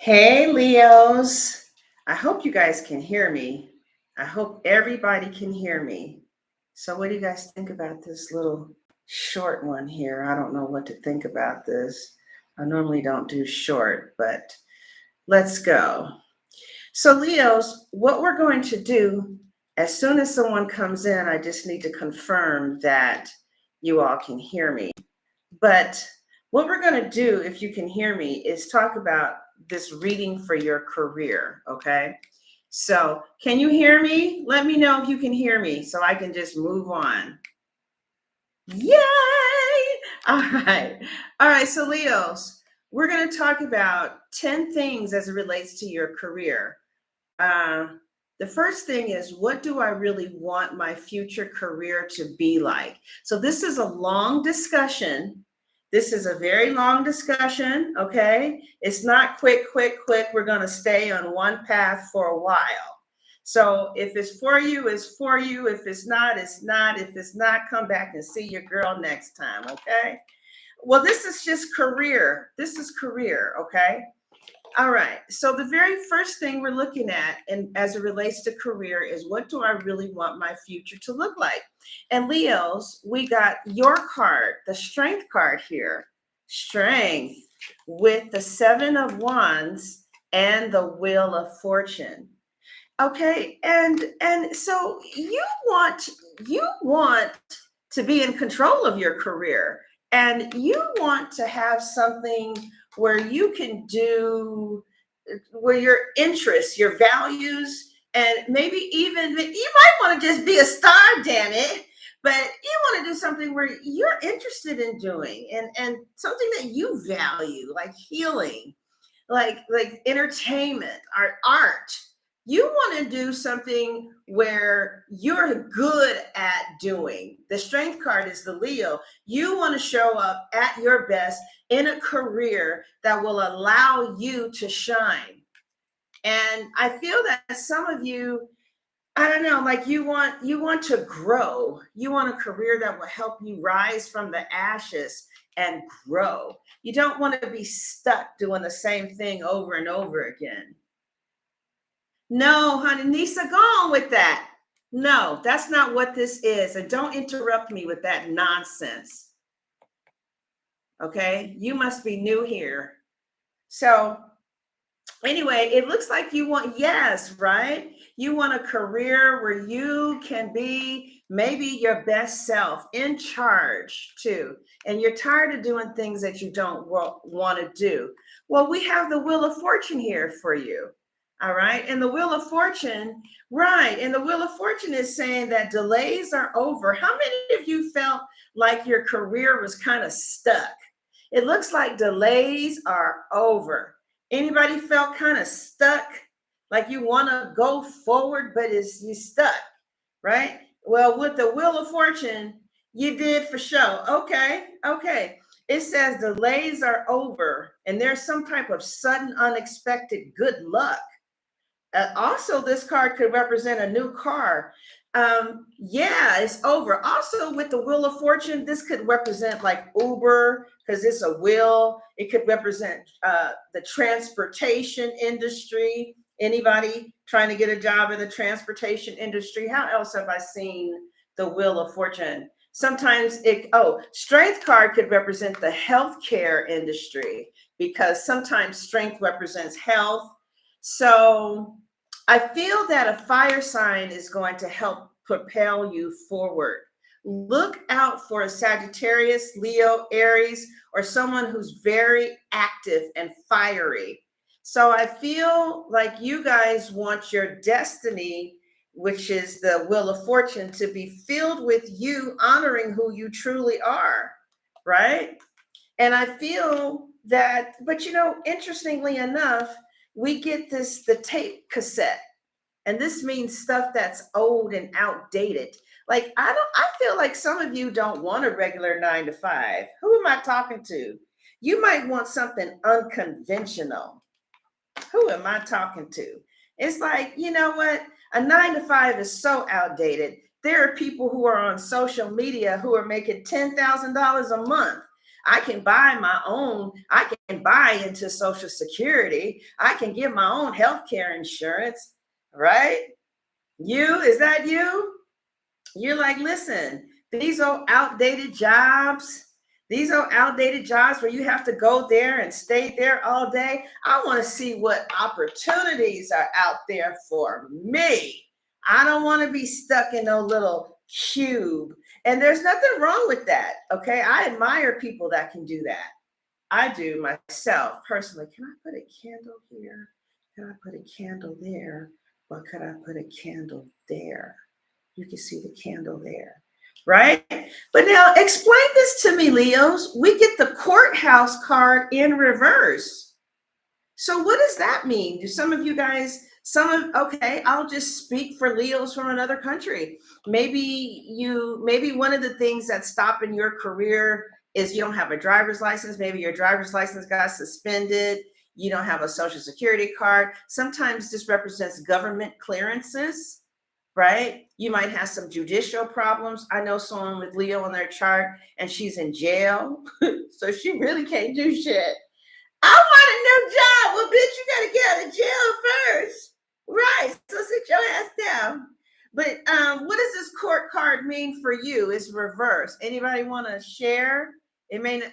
Hey, Leos. I hope you guys can hear me. I hope everybody can hear me. So, what do you guys think about this little short one here? I don't know what to think about this. I normally don't do short, but let's go. So, Leos, what we're going to do as soon as someone comes in, I just need to confirm that you all can hear me. But what we're going to do, if you can hear me, is talk about this reading for your career. Okay. So, can you hear me? Let me know if you can hear me so I can just move on. Yay! All right. All right. So, Leos, we're going to talk about 10 things as it relates to your career. The first thing is, what do I really want my future career to be like? So, this is a long discussion. This is a very long discussion, okay? It's not quick. We're going to stay on one path for a while. So if it's for you, it's for you. If it's not, it's not. If it's not, come back and see your girl next time, okay? Well, this is just career. This is career, okay? All right. So the very first thing we're looking at, and as it relates to career, is what do I really want my future to look like? And Leos, we got your card, the strength card here. Strength with the 7 of Wands and the Wheel of Fortune. Okay, and so you want to be in control of your career, and you want to have something where you can do, where your interests, your values, and maybe even you might want to just be a star, damn it. But you want to do something where you're interested in doing, and something that you value, like healing, like entertainment, art. You want to do something where you're good at doing. The strength card is the Leo. You want to show up at your best in a career that will allow you to shine. And I feel that some of you, I don't know, like you want to grow. You want a career that will help you rise from the ashes and grow. You don't want to be stuck doing the same thing over and over again. No, honey, Nisa, go on with that. No, that's not what this is. And don't interrupt me with that nonsense. Okay, you must be new here. So, anyway, it looks like you want, yes, right? You want a career where you can be maybe your best self, in charge too. And you're tired of doing things that you don't want to do. Well, we have the Wheel of Fortune here for you. All right. And the Wheel of Fortune, right. And the Wheel of Fortune is saying that delays are over. How many of you felt like your career was kind of stuck? It looks like delays are over. Anybody felt kind of stuck? Like you want to go forward, but you stuck, right? Well, with the Wheel of Fortune, you did for sure. Okay. It says delays are over, and there's some type of sudden, unexpected good luck. Also, this card could represent a new car. Yeah, it's over. Also, with the Wheel of Fortune, this could represent like Uber because it's a wheel. It could represent the transportation industry. Anybody trying to get a job in the transportation industry? How else have I seen the Wheel of Fortune? Sometimes strength card could represent the healthcare industry because sometimes strength represents health. So I feel that a fire sign is going to help propel you forward. Look out for a Sagittarius, Leo, Aries, or someone who's very active and fiery. So I feel like you guys want your destiny, which is the Wheel of Fortune, to be filled with you honoring who you truly are, right? And I feel that, but interestingly enough, we get the tape cassette, and this means stuff that's old and outdated. Like I feel like some of you don't want a regular 9 to 5. Who am I talking to? You might want something unconventional. Who am I talking to? It's like, you know what? A 9 to 5 is so outdated. There are people who are on social media who are making $10,000 a month. I can buy buy into Social Security. I can get my own health care insurance, right? Is that you? You're like, listen, these are outdated jobs. These are outdated jobs where you have to go there and stay there all day. I want to see what opportunities are out there for me. I don't want to be stuck in no little cube. And there's nothing wrong with that. Okay. I admire people that can do that. I do myself personally. Can I put a candle here? Can I put a candle there? Or could I put a candle there? You can see the candle there, right? But now explain this to me, Leos. We get the courthouse card in reverse. So what does that mean? Do some of you guys, okay, I'll just speak for Leos from another country. Maybe one of the things that's stopping your career is you don't have a driver's license. Maybe your driver's license got suspended. You don't have a social security card. Sometimes this represents government clearances, right? You might have some judicial problems. I know someone with Leo on their chart and she's in jail. So she really can't do shit. I want a new job. Well, bitch, you got to get out of jail first. Right. So sit your ass down. But what does this court card mean for you? It's reverse. Anybody want to share? It may,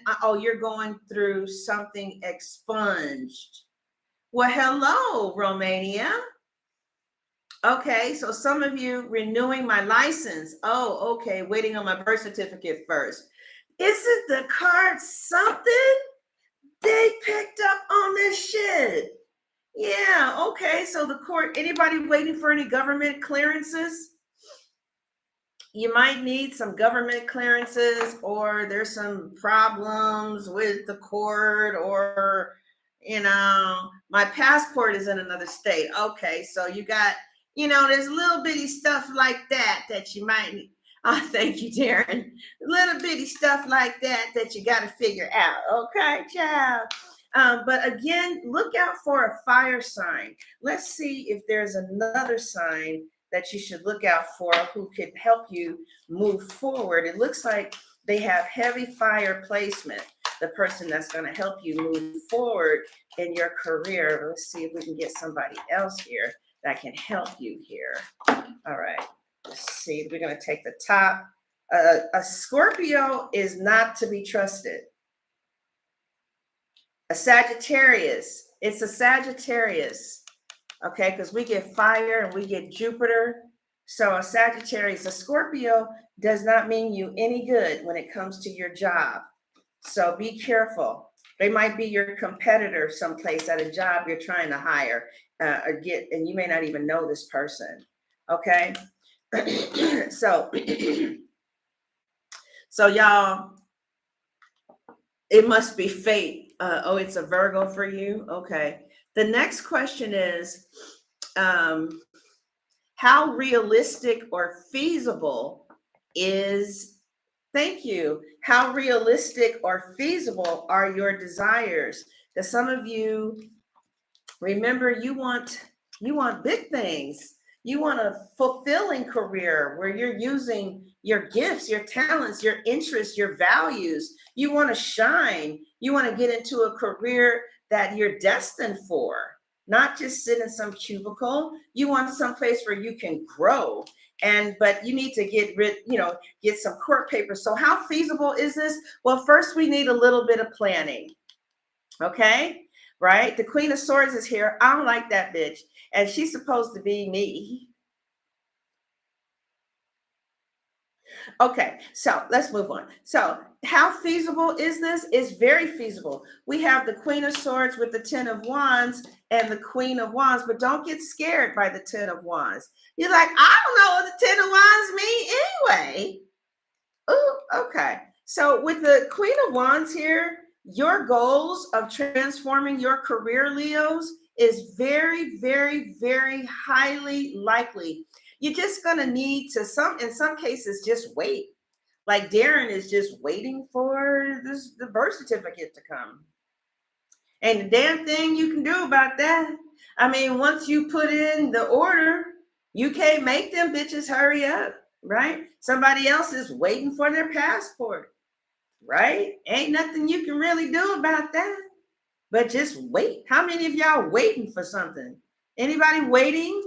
you're going through something expunged. Well, hello, Romania. Okay, so some of you renewing my license. Oh, okay, waiting on my birth certificate first. Isn't the card something? They picked up on this shit. Yeah, okay, so the court, anybody waiting for any government clearances? You might need some government clearances, or there's some problems with the court, or, my passport is in another state. Okay, so you got, there's little bitty stuff like that you might need. Oh, thank you, Darren. Little bitty stuff like that you got to figure out. Okay, child. But again, look out for a fire sign. Let's see if there's another sign that you should look out for who could help you move forward. It looks like they have heavy fire placement, the person that's going to help you move forward in your career. Let's see if we can get somebody else here that can help you here. All right. Let's see. We're going to take the top. A Scorpio is not to be trusted. A Sagittarius. It's a Sagittarius. Okay, because we get fire and we get Jupiter. So a Sagittarius, a Scorpio does not mean you any good when it comes to your job. So be careful. They might be your competitor someplace at a job you're trying to hire or get, and you may not even know this person. Okay. So y'all, it must be fate. It's a Virgo for you. Okay. The next question is, how realistic or feasible is, thank you, how realistic or feasible are your desires? Because some of you, remember, you want big things. You want a fulfilling career where you're using your gifts, your talents, your interests, your values. You want to shine. You want to get into a career that you're destined for, not just sit in some cubicle. You want some place where you can grow. But you need to get some court papers. So how feasible is this? Well, first we need a little bit of planning. Okay. Right? The Queen of Swords is here. I don't like that bitch. And she's supposed to be me. Okay, so let's move on. So how feasible is this? It's very feasible. We have the Queen of Swords with the 10 of Wands and the Queen of Wands, but don't get scared by the 10 of Wands. You're like, I don't know what the 10 of Wands mean anyway. Ooh, okay. So with the Queen of Wands here, your goals of transforming your career, Leos, is very, very, very highly likely. You're just going to need to, in some cases, just wait. Like Darren is just waiting for the birth certificate to come. And the damn thing you can do about that. I mean, once you put in the order, you can't make them bitches hurry up, right? Somebody else is waiting for their passport, right? Ain't nothing you can really do about that. but just wait. How many of y'all waiting for something? Anybody waiting?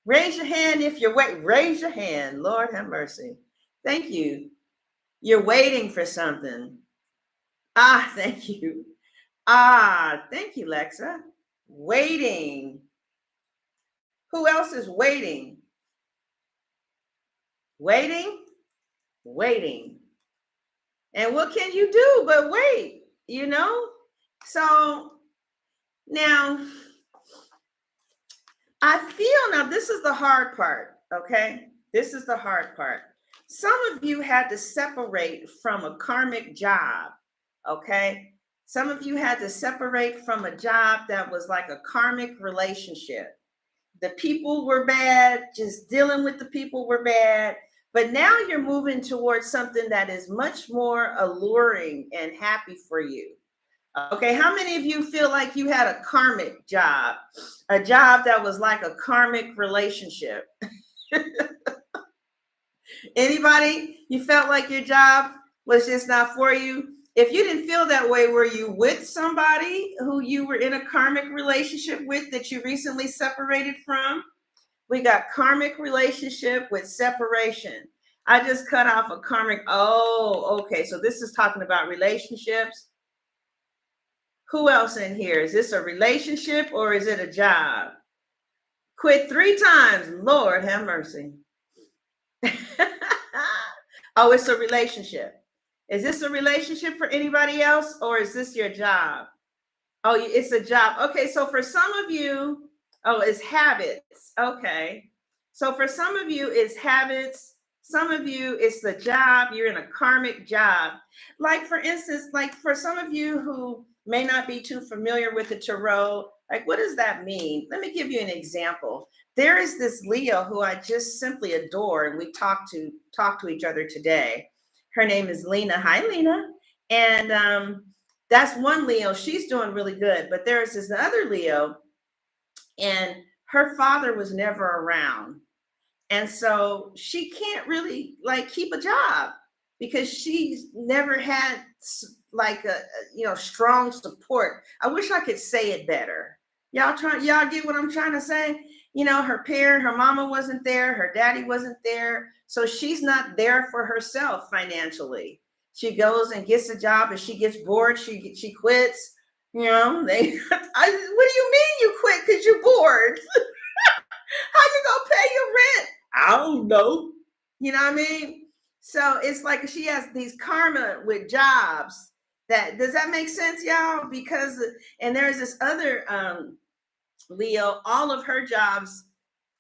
Raise your hand if you're waiting. Raise your hand. Lord have mercy. Thank you. You're waiting for something. Ah, thank you. Ah, thank you, Lexa. Waiting. Who else is waiting? Waiting? Waiting. And what can you do but wait, you know? So now, I feel now this is the hard part, okay? This is the hard part. Some of you had to separate from a karmic job, okay? Some of you had to separate from a job that was like a karmic relationship. The people were bad, just dealing with the people were bad. But now you're moving towards something that is much more alluring and happy for you. Okay, how many of you feel like you had a karmic job, a job that was like a karmic relationship? Anybody? You felt like your job was just not for you? If you didn't feel that way, were you with somebody who you were in a karmic relationship with that you recently separated from? We got karmic relationship with separation. I just cut off a karmic. Oh, okay. So this is talking about relationships. Who else in here? Is this a relationship or is it a job? Quit 3 times. Lord have mercy. Oh, it's a relationship. Is this a relationship for anybody else or is this your job? Oh, it's a job. Okay, so for some of you, oh, it's habits. Okay. So for some of you, it's habits. Some of you, it's the job. You're in a karmic job. Like, for instance, like for some of you who may not be too familiar with the tarot, like, what does that mean? Let me give you an example. There is this Leo who I just simply adore, and we talk to each other today. Her name is Lena. Hi, Lena. And that's one Leo. She's doing really good. But there's this other Leo, and her father was never around. And so she can't really like keep a job because she's never had like a strong support. I wish I could say it better. Y'all get what I'm trying to say? Her mama wasn't there, her daddy wasn't there. So she's not there for herself financially. She goes and gets a job, and she gets bored, she quits. What do you mean you quit because you're bored? How you gonna pay your rent? I don't know. You know what I mean? So it's like she has these karma with jobs. Does that make sense, y'all? And there's this other Leo, all of her jobs,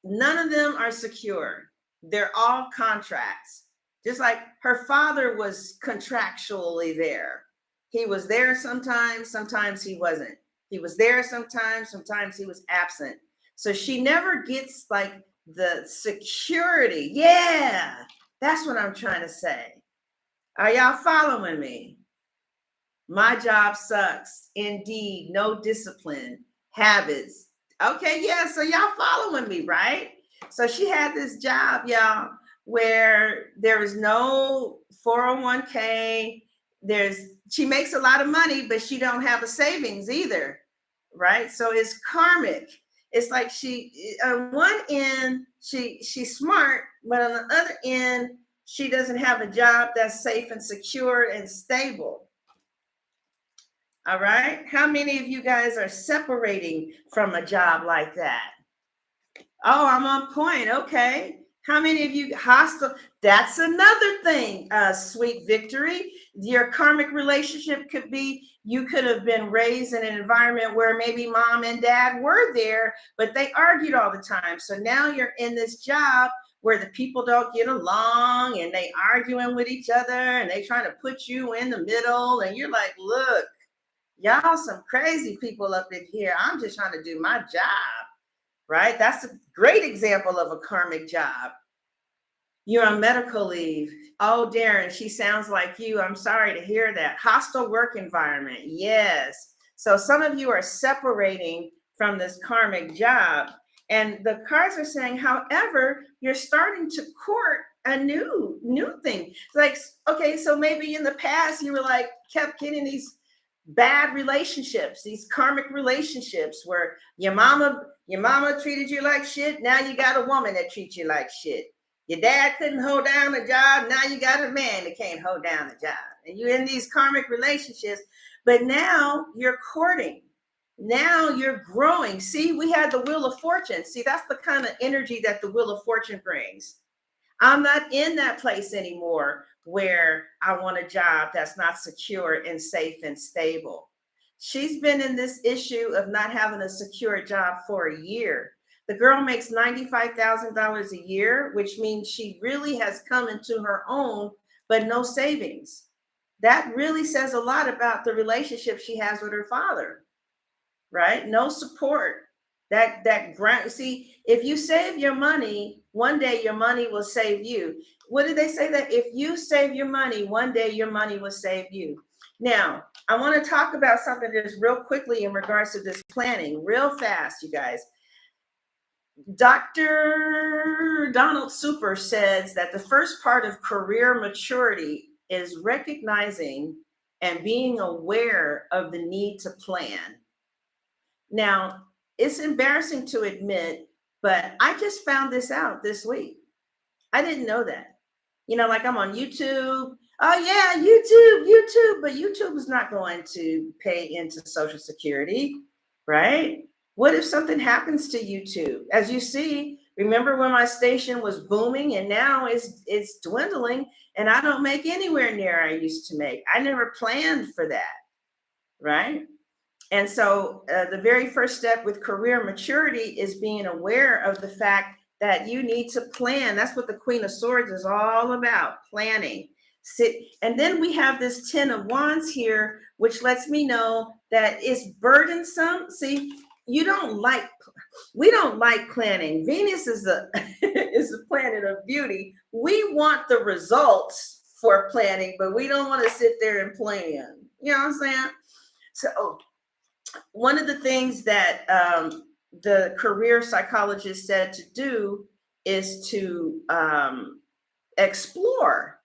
none of them are secure. They're all contracts. Just like her father was contractually there. He was there sometimes he wasn't. He was there sometimes he was absent. So she never gets like the security. Yeah, that's what I'm trying to say. Are y'all following me? My job sucks. Indeed, no discipline, habits. Okay, yeah, so y'all following me, right? So she had this job, y'all, where there is no 401k. She makes a lot of money, but she don't have a savings either, right? So it's karmic. It's like she, on one end, she's smart, but on the other end, she doesn't have a job that's safe and secure and stable. All right. How many of you guys are separating from a job like that? Oh, I'm on point. Okay. How many of you hostile? That's another thing, sweet victory. Your karmic relationship could be, you could have been raised in an environment where maybe mom and dad were there, but they argued all the time. So now you're in this job where the people don't get along and they arguing with each other and they trying to put you in the middle. And you're like, look, y'all some crazy people up in here. I'm just trying to do my job. Right? That's a great example of a karmic job. You're on medical leave. Oh, Darren, she sounds like you. I'm sorry to hear that. Hostile work environment. Yes. So some of you are separating from this karmic job. And the cards are saying, however, you're starting to court a new thing. Like, okay, so maybe in the past you were like, kept getting these bad relationships, these karmic relationships where your mama treated you like shit. Now you got a woman that treats you like shit. Your dad couldn't hold down a job. Now you got a man that can't hold down a job. And you're in these karmic relationships, but now you're courting. Now you're growing. See, we had the Wheel of Fortune. See, that's the kind of energy that the Wheel of Fortune brings. I'm not in that place anymore where I want a job that's not secure and safe and stable. She's been in this issue of not having a secure job for a year. The girl makes $95,000 a year, which means she really has come into her own, but no savings. That really says a lot about the relationship she has with her father, right? No support. That grant. See, if you save your money, one day your money will save you. What did they say? That if you save your money, one day your money will save you. Now, I want to talk about something just real quickly in regards to this planning, real fast, you guys. Dr. Donald Super says that the first part of career maturity is recognizing and being aware of the need to plan. Now, it's embarrassing to admit, but I just found this out this week. I didn't know that. You know, like I'm on YouTube. Oh yeah, YouTube, but YouTube is not going to pay into Social Security, right? What if something happens to YouTube? As you see, remember when my station was booming and now it's dwindling and I don't make anywhere near I used to make. I never planned for that, right? And so the very first step with career maturity is being aware of the fact that you need to plan. That's what the Queen of Swords is all about, planning. And then we have this 10 of Wands here, which lets me know that it's burdensome. See, we don't like planning. Venus is is the planet of beauty. We want the results for planning, but we don't want to sit there and plan. You know what I'm saying? So one of the things that the career psychologist said to do is to explore,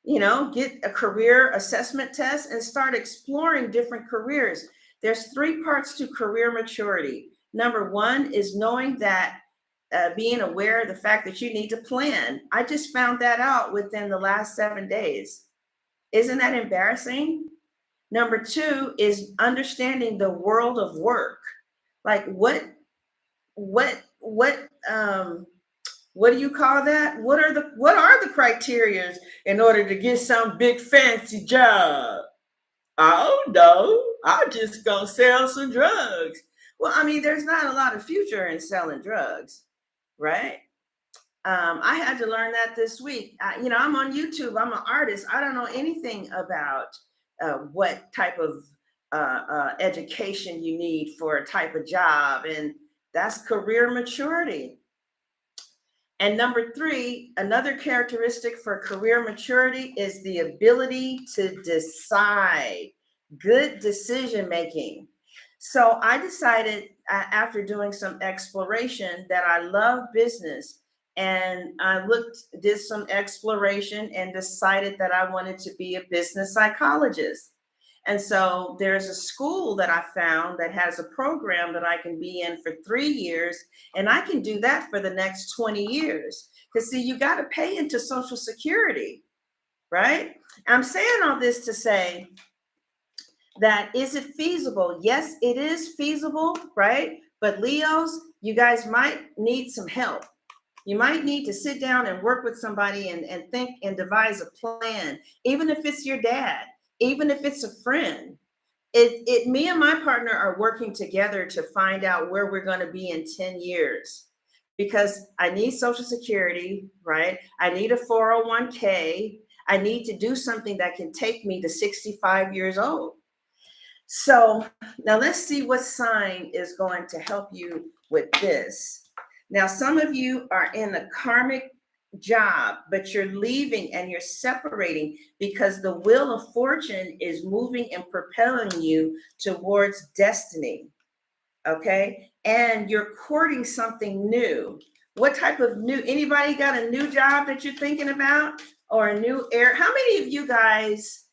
get a career assessment test and start exploring different careers. There's 3 parts to career maturity. Number 1 is knowing that, being aware of the fact that you need to plan. I just found that out within the last 7 days. Isn't that embarrassing? Number 2 is understanding the world of work. Like what do you call that? What are the criteria in order to get some big fancy job? I don't know. I'm just gonna sell some drugs. Well, I mean, there's not a lot of future in selling drugs, right? I had to learn that this week. I'm on YouTube. I'm an artist. I don't know anything about what type of education you need for a type of job, and that's career maturity. And number 3, another characteristic for career maturity is the ability to decide, good decision making. So I decided after doing some exploration that I love business, and I did some exploration and decided that I wanted to be a business psychologist. And so there's a school that I found that has a program that I can be in for 3 years, and I can do that for the next 20 years. Because see, you got to pay into Social Security, right? I'm saying all this to say that, is it feasible? Yes, it is feasible, right? But Leos, you guys might need some help. You might need to sit down and work with somebody and think and devise a plan, even if it's your dad, even if it's a friend. Me and my partner are working together to find out where we're going to be in 10 years, because I need Social Security, right? I need a 401k. I need to do something that can take me to 65 years old. So now let's see what sign is going to help you with this. Now, some of you are in a karmic job, but you're leaving and you're separating because the Wheel of Fortune is moving and propelling you towards destiny. Okay. And you're courting something new. What type of new? Anybody got a new job that you're thinking about, or a new air? How many of you guys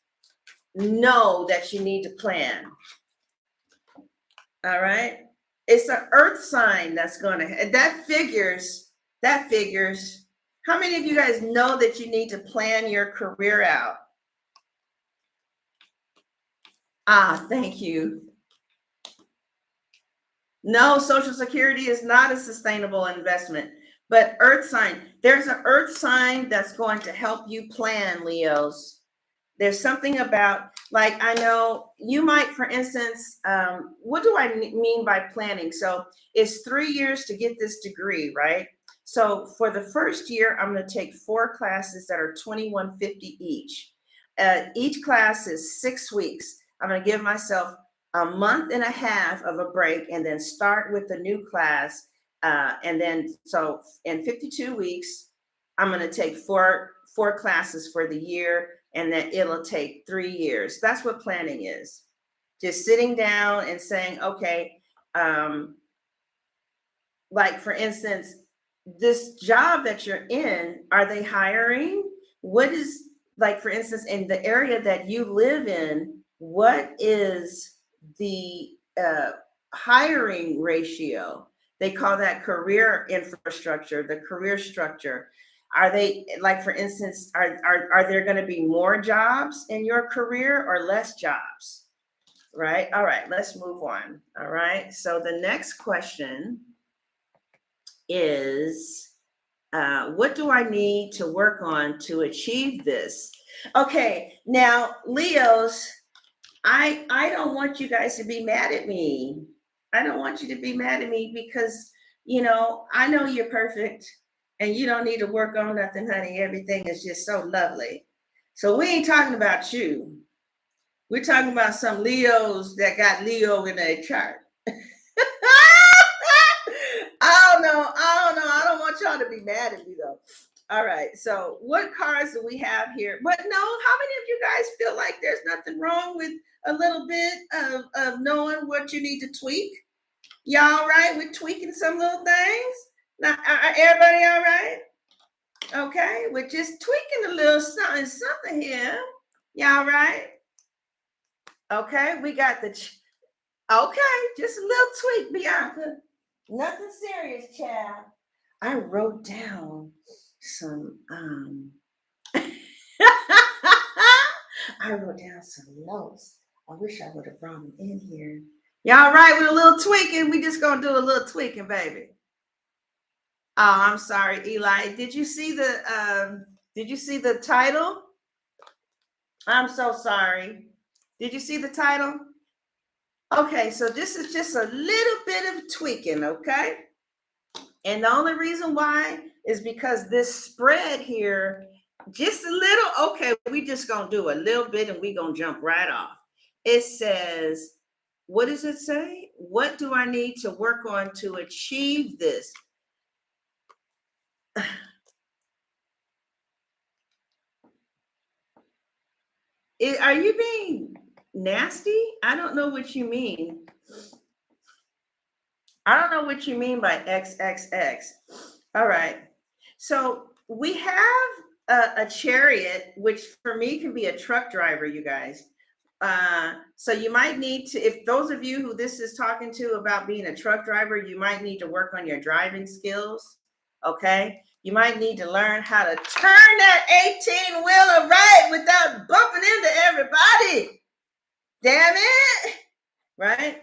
know that you need to plan. All right. It's an earth sign that's going to, that figures. How many of you guys know that you need to plan your career out? Ah, thank you. No, Social Security is not a sustainable investment, but earth sign, there's an earth sign that's going to help you plan, Leos. There's something about, like, I know you might, for instance, what do I mean by planning? So it's 3 years to get this degree, right? So for the first year, I'm going to take 4 classes that are $21.50 each. Each class is 6 weeks. I'm going to give myself a month and a half of a break and then start with the new class. And then, so in 52 weeks, I'm going to take four classes for the year, and then it'll take 3 years. That's what planning is. Just sitting down and saying, okay, like for instance, this job that you're in, are they hiring? What is, like for instance, in the area that you live in, what is the hiring ratio? They call that career infrastructure, the career structure. Are they, like for instance, are there going to be more jobs in your career or less jobs? Right. All right, let's move on. All right. So the next question is, what do I need to work on to achieve this? Okay, now Leos, I don't want you guys to be mad at me. I don't want you to be mad at me because, you know, I know you're perfect and you don't need to work on nothing, honey. Everything is just so lovely. So we ain't talking about you. We're talking about some Leos that got Leo in their chart. I don't know. I don't want y'all to be mad at me though. All right. So what cards do we have here? But no, how many of you guys feel like there's nothing wrong with a little bit of knowing what you need to tweak? Y'all right with tweaking some little things? Now, everybody all right? Okay. We're just tweaking a little something here. Y'all right? Okay. We got the, okay. Just a little tweak, Bianca. Nothing serious, child. I wrote down some I wrote down some notes. I wish I would have brought them in here. Y'all right with a little tweaking? We just gonna do a little tweaking, baby. Oh, I'm sorry, Eli. Did you see the title? I'm so sorry. Did you see the title? Okay, so this is just a little bit of tweaking, okay? And the only reason why is because this spread here, just a little, okay, we just gonna do a little bit and we gonna jump right off. It says, what does it say? What do I need to work on to achieve this? Are you being nasty? I don't know what you mean. I don't know what you mean by XXX. All right. So we have a chariot, which for me can be a truck driver, you guys. So you might need to, if those of you who this is talking to about being a truck driver, you might need to work on your driving skills. Okay. You might need to learn how to turn that 18-wheeler right without bumping into everybody. Damn it. Right.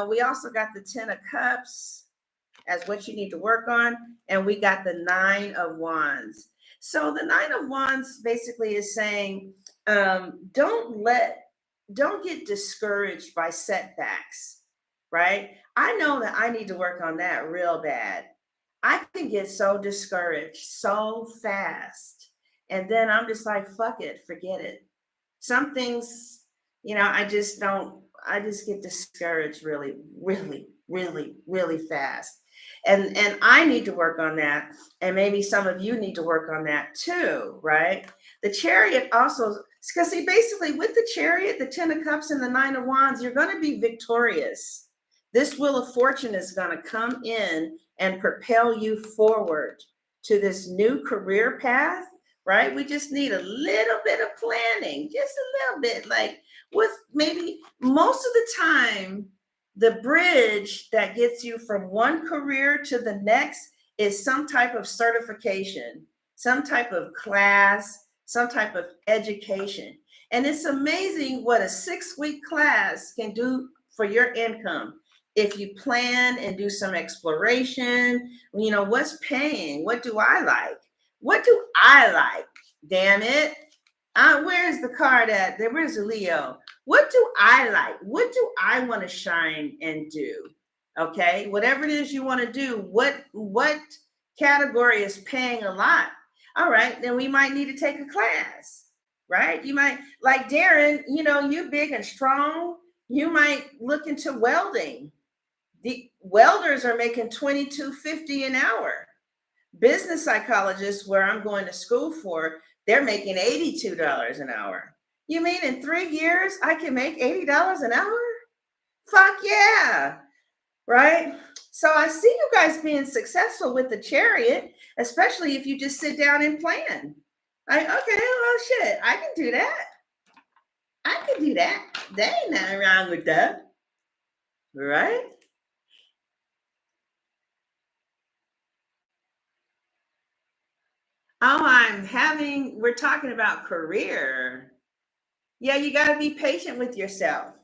We also got the 10 of Cups as what you need to work on. And we got the 9 of Wands. So the 9 of Wands basically is saying, don't get discouraged by setbacks, right? I know that I need to work on that real bad. I can get so discouraged so fast. And then I'm just like, fuck it, forget it. Some things, you know, I just get discouraged really, really, really, really fast. And I need to work on that. And maybe some of you need to work on that too, right? The Chariot also, because see, basically with the Chariot, the 10 of Cups and the 9 of Wands, you're going to be victorious. This Wheel of Fortune is going to come in and propel you forward to this new career path, right? We just need a little bit of planning, just a little bit. Like with maybe most of the time, the bridge that gets you from one career to the next is some type of certification, some type of class, some type of education. And it's amazing what a 6-week class can do for your income. If you plan and do some exploration, what's paying? What do I like? What do I like? Damn it. Where's the card at? Where's the Leo? What do I like? What do I want to shine and do? Okay. Whatever it is you want to do, what category is paying a lot? All right, then we might need to take a class, right? You might, like Darren, you big and strong. You might look into welding. The welders are making $22.50 an hour. Business psychologists, where I'm going to school for, they're making $82 an hour. You mean in 3 years I can make $80 an hour? Fuck yeah, right? So I see you guys being successful with the Chariot, especially if you just sit down and plan. Okay, well, shit, I can do that. I can do that. There ain't nothing wrong with that, right? Oh, we're talking about career. Yeah, you got to be patient with yourself.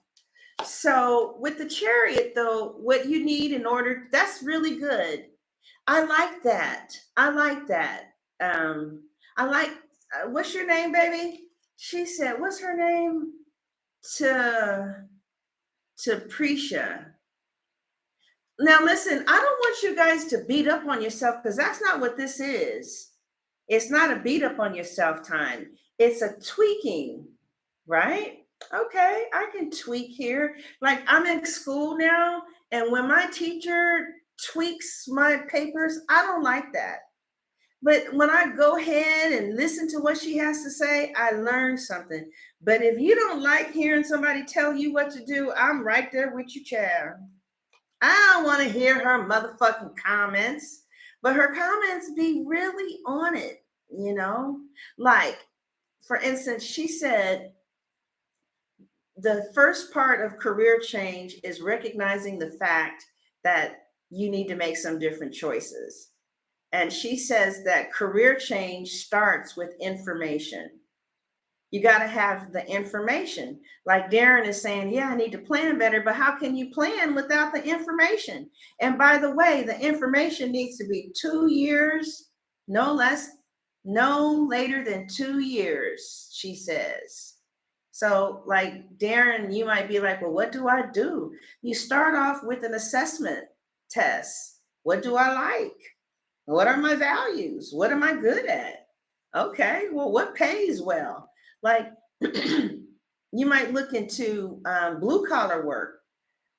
So with the Chariot, though, what you need that's really good. I like that. I like that. I like, what's your name, baby? She said, what's her name? To Prisha. Now, listen, I don't want you guys to beat up on yourself because that's not what this is. It's not a beat up on yourself time. It's a tweaking, right? Okay, I can tweak here. Like I'm in school now, and when my teacher tweaks my papers, I don't like that. But when I go ahead and listen to what she has to say, I learn something. But if you don't like hearing somebody tell you what to do, I'm right there with you, child. I don't want to hear her motherfucking comments, but her comments be really on it, Like, for instance, she said the first part of career change is recognizing the fact that you need to make some different choices. And she says that career change starts with information. You got to have the information. Like Darren is saying, yeah, I need to plan better, but how can you plan without the information? And by the way, the information needs to be 2 years, no later than 2 years, she says. So like Darren, you might be like, well, what do I do? You start off with an assessment test. What do I like? What are my values? What am I good at? Okay, well, what pays well? Like you might look into blue collar work.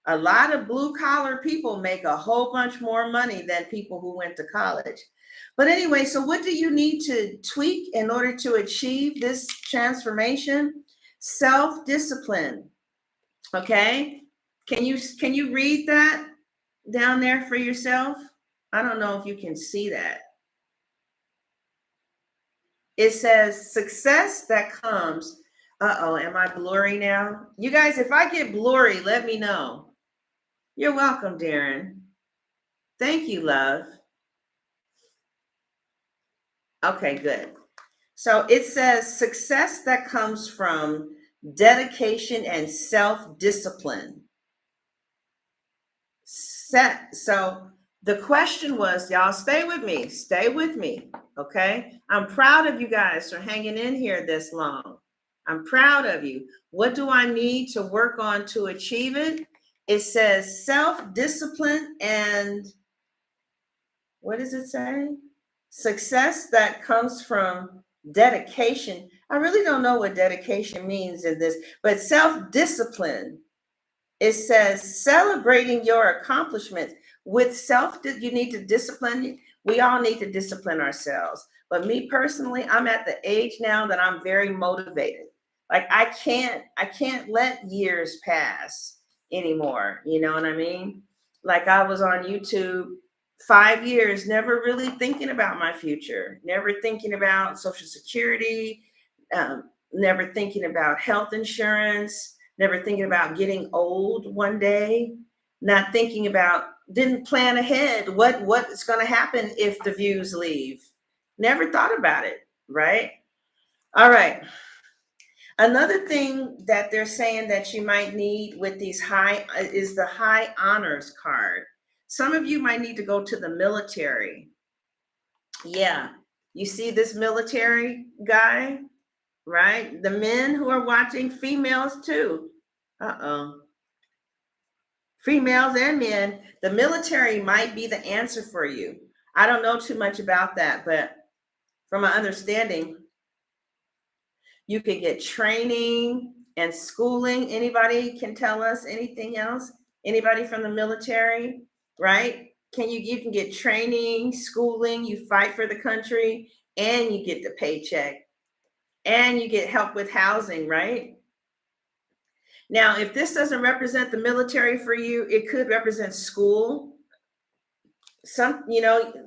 A lot of blue collar people make a whole bunch more money than people who went to college. But anyway, so what do you need to tweak in order to achieve this transformation? Self-discipline. Okay. Can you read that down there for yourself? I don't know if you can see that. It says success that comes. Uh-oh, am I blurry now? You guys, if I get blurry, let me know. You're welcome, Darren. Thank you, love. Okay, good. So it says success that comes from dedication and self-discipline. So the question was, y'all stay with me, okay? I'm proud of you guys for hanging in here this long. I'm proud of you. What do I need to work on to achieve it? It says self-discipline and what does it say? Success that comes from dedication. I really don't know what dedication means in this, but self-discipline. It says celebrating your accomplishments with you need to discipline. We all need to discipline ourselves. But me personally, I'm at the age now that I'm very motivated. Like I can't let years pass anymore. You know what I mean? Like I was on YouTube 5 years, never really thinking about my future, never thinking about Social Security, never thinking about health insurance, never thinking about getting old one day, not thinking about, didn't plan ahead what is going to happen if the views leave. Never thought about it, right? All right. Another thing that they're saying that you might need with these high is the high honors card. Some of you might need to go to the military. Yeah. You see this military guy, right? The men who are watching, females too. Uh-oh. Females and men, the military might be the answer for you. I don't know too much about that, but from my understanding, you could get training and schooling. Anybody can tell us anything else? Anybody from the military, right? You can get training, schooling, you fight for the country, and you get the paycheck, and you get help with housing, right? Now, if this doesn't represent the military for you, it could represent school.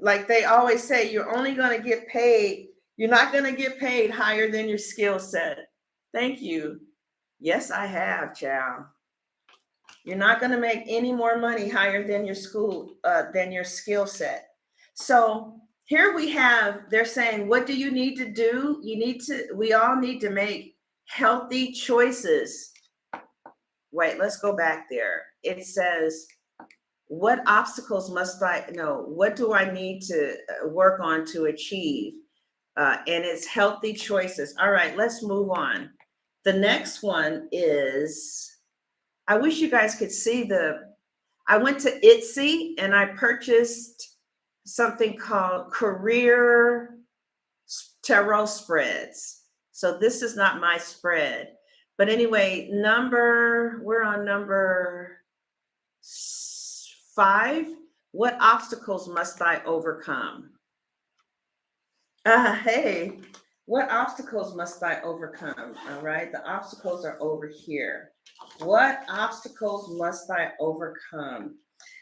Like they always say, you're only going to get paid, you're not going to get paid higher than your skill set. Thank you. Yes, I have, child. You're not going to make any more money higher than your than your skill set. So here we have, they're saying, what do you need to do? We all need to make healthy choices. Wait, let's go back there. It says, what obstacles what do I need to work on to achieve? And it's healthy choices. All right, let's move on. The next one is, I wish you guys could see I went to Etsy and I purchased something called Career Tarot Spreads. So this is not my spread. But anyway, we're on number 5. What obstacles must I overcome? Hey, what obstacles must I overcome? All right, the obstacles are over here. What obstacles must I overcome?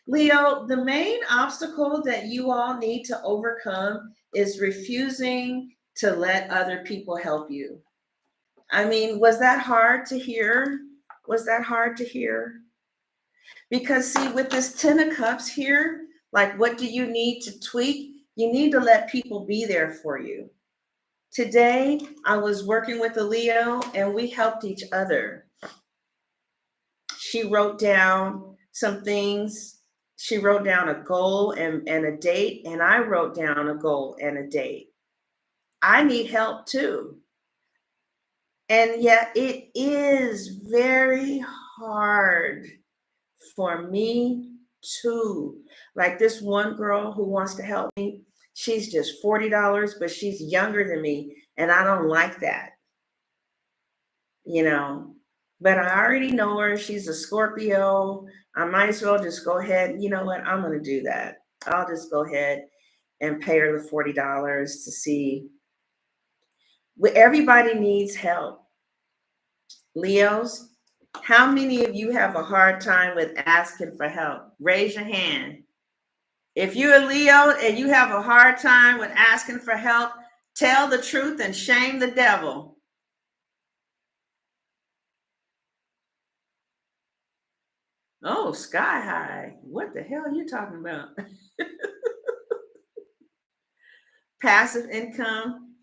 Leo, the main obstacle that you all need to overcome is refusing to let other people help you. I mean, was that hard to hear? Was that hard to hear? Because see, with this 10 of Cups here, like, what do you need to tweak? You need to let people be there for you. Today, I was working with a Leo and we helped each other. She wrote down some things. She wrote down a goal and a date, and I wrote down a goal and a date. I need help too. And yet it is very hard for me too. Like this one girl who wants to help me, she's just $40, but she's younger than me, and I don't like that. But I already know her. She's a Scorpio. I might as well just go ahead. You know what? I'm going to do that. I'll just go ahead and pay her the $40 to see. Everybody needs help. Leos, how many of you have a hard time with asking for help? Raise your hand. If you're a Leo and you have a hard time with asking for help, tell the truth and shame the devil. Oh, sky high. What the hell are you talking about? Passive income.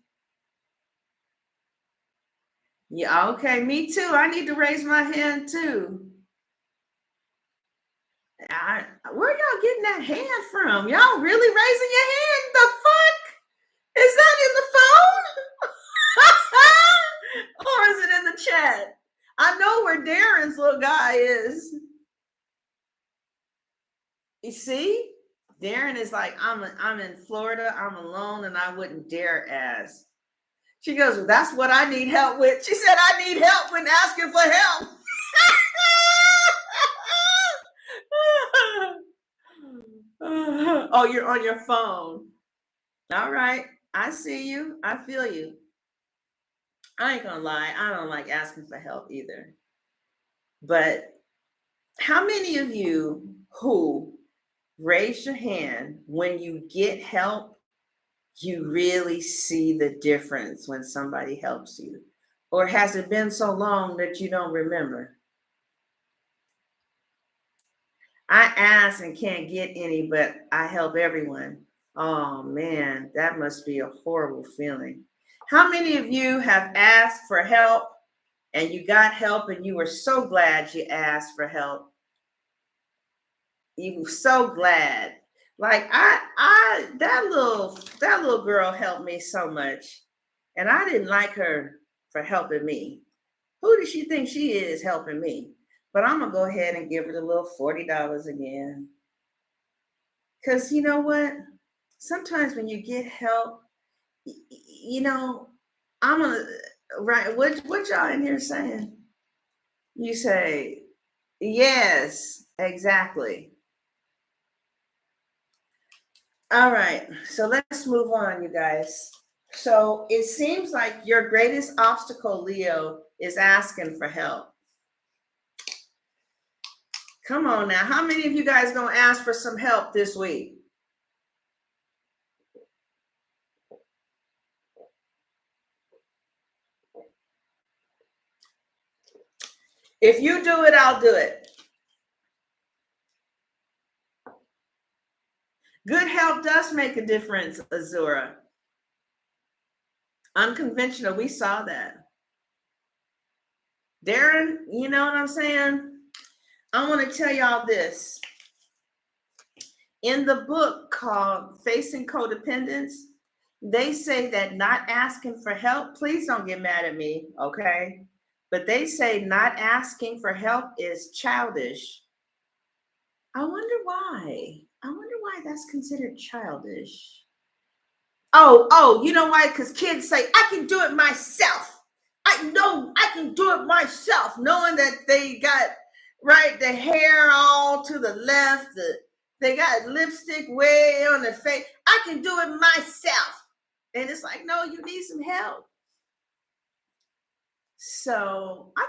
Yeah, okay, me too. I need to raise my hand too. Where y'all getting that hand from? Y'all really raising your hand? The fuck? Is that in the phone? Or is it in the chat? I know where Darren's little guy is. You see? Darren is like, I'm in Florida, I'm alone, and I wouldn't dare ask. She goes, well, that's what I need help with. She said, I need help when asking for help. Oh, you're on your phone. All right. I see you. I feel you. I ain't gonna lie. I don't like asking for help either. But how many of you who Raise your hand when you get help. You really see the difference when somebody helps you. Or has it been so long that you don't remember? I ask and can't get any, but I help everyone. Oh man, that must be a horrible feeling. How many of you have asked for help and you got help and you were so glad you asked for help? You were so glad. Like that little girl helped me so much. And I didn't like her for helping me. Who does she think she is helping me? But I'm gonna go ahead and give her the little $40 again. Cause you know what? Sometimes when you get help, you know, I'm gonna right. What y'all in here saying? You say, yes, exactly. All right, so let's move on, you guys. So it seems like your greatest obstacle, Leo, is asking for help. Come on now. How many of you guys gonna ask for some help this week? If you do it, I'll do it. Good help does make a difference, Azura. Unconventional, we saw that. Darren, you know what I'm saying? I want to tell y'all this. In the book called Facing Codependence, they say that not asking for help, please don't get mad at me, okay? But they say not asking for help is childish. I wonder why. I wonder why that's considered childish. Oh, you know why? Because kids say, I can do it myself. I know I can do it myself, knowing that they got right the hair all to the left, they got lipstick way on their face. I can do it myself. And it's like, no, you need some help. So I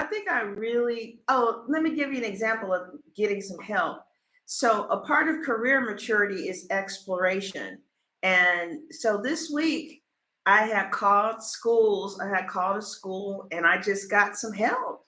think I really, let me give you an example of getting some help. So a part of career maturity is exploration. And so this week I had called schools, I had called a school and I just got some help.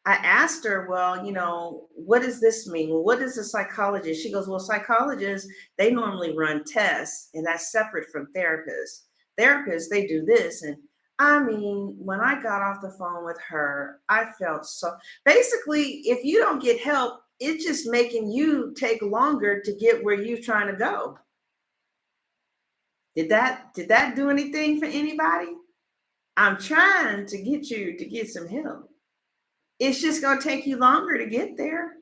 I asked her, well, what does this mean? Well, what is a psychologist? She goes, well, psychologists, they normally run tests and that's separate from therapists. Therapists, they do this. And I mean, when I got off the phone with her, I felt so basically, if you don't get help, it's just making you take longer to get where you're trying to go. Did that do anything for anybody? I'm trying to get you to get some help. It's just going to take you longer to get there.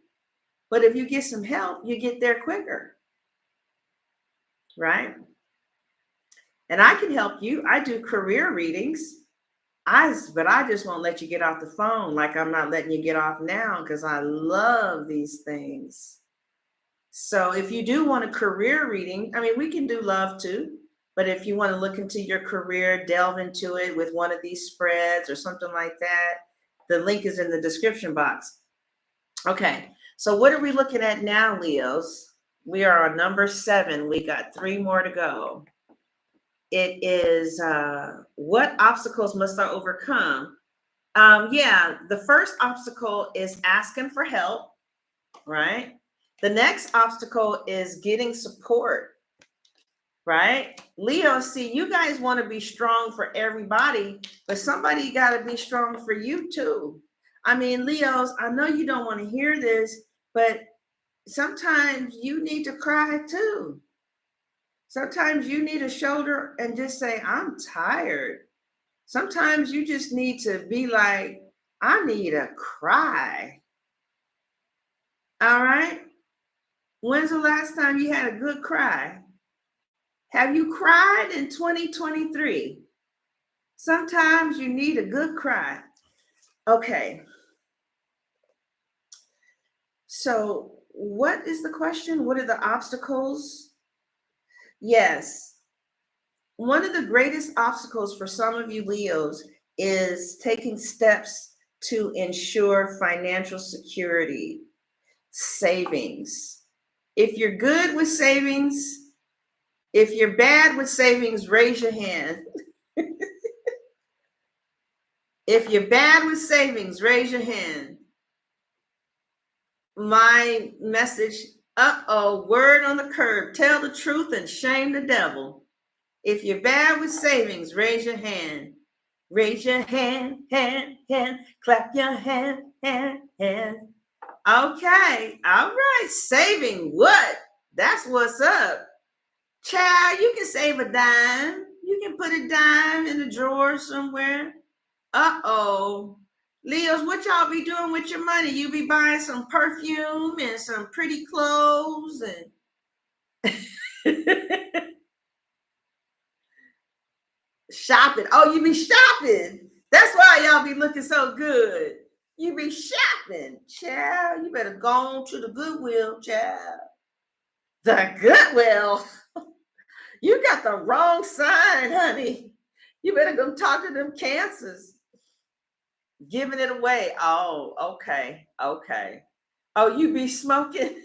But if you get some help, you get there quicker. Right? And I can help you. I do career readings. But I just won't let you get off the phone like I'm not letting you get off now because I love these things. So if you do want a career reading, I mean, we can do love too. But if you want to look into your career, delve into it with one of these spreads or something like that, the link is in the description box. Okay, so what are we looking at now, Leos? We are on number 7. We got 3 more to go. It is what obstacles must I overcome? The first obstacle is asking for help, right? The next obstacle is getting support, right? Leo, see, you guys want to be strong for everybody, but somebody got to be strong for you too. I mean, Leos, I know you don't want to hear this, but sometimes you need to cry too. Sometimes you need a shoulder and just say, I'm tired. Sometimes you just need to be like, I need a cry. All right? When's the last time you had a good cry? Have you cried in 2023? Sometimes you need a good cry. Okay. So, what is the question? What are the obstacles? Yes. One of the greatest obstacles for some of you Leos is taking steps to ensure financial security, savings. If you're good with savings, if you're bad with savings, raise your hand. If you're bad with savings, raise your hand. My message, word on the curb. Tell the truth and shame the devil. If you're bad with savings, raise your hand. Raise your hand, hand. Clap your hand, hand. Okay, all right. Saving what? That's what's up. Child, you can save a dime. You can put a dime in a drawer somewhere. Leos, what y'all be doing with your money? You be buying some perfume and some pretty clothes and shopping. Oh, you be shopping. That's why y'all be looking so good. You be shopping. Child, you better go on to the Goodwill, child. The Goodwill? You got the wrong sign, honey. You better go talk to them cancers. Giving it away. Oh, okay. Oh, you be smoking?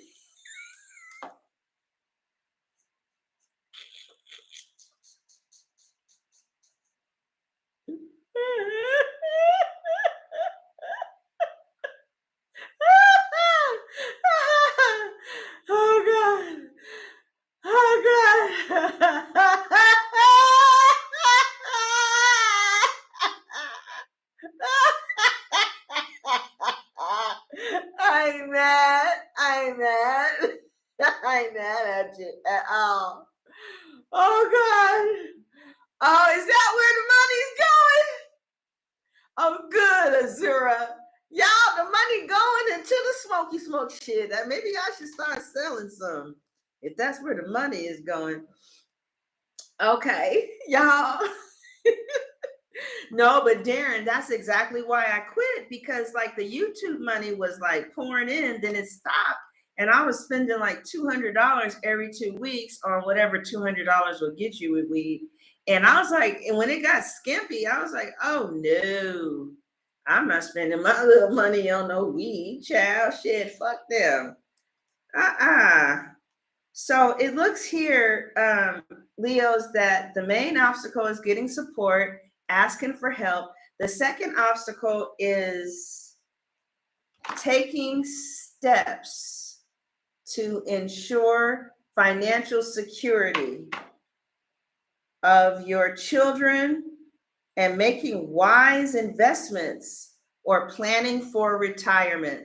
Oh God. Oh God. I ain't mad. I ain't mad at you at all. Oh God. Oh, is that where the money's going? Oh, good, Azura. Y'all, the money going into the smoky smoke shit. Maybe I should start selling some. If that's where the money is going. Okay, y'all. No, but Darren, that's exactly why I quit, because like the YouTube money was like pouring in, then it stopped. And I was spending like $200 every 2 weeks on whatever $200 will get you with weed. And I was like, and when it got skimpy, I was like, oh no, I'm not spending my little money on no weed, child. Shit, fuck them. So it looks here, Leos, that the main obstacle is getting support, asking for help. The second obstacle is taking steps to ensure financial security of your children and making wise investments or planning for retirement.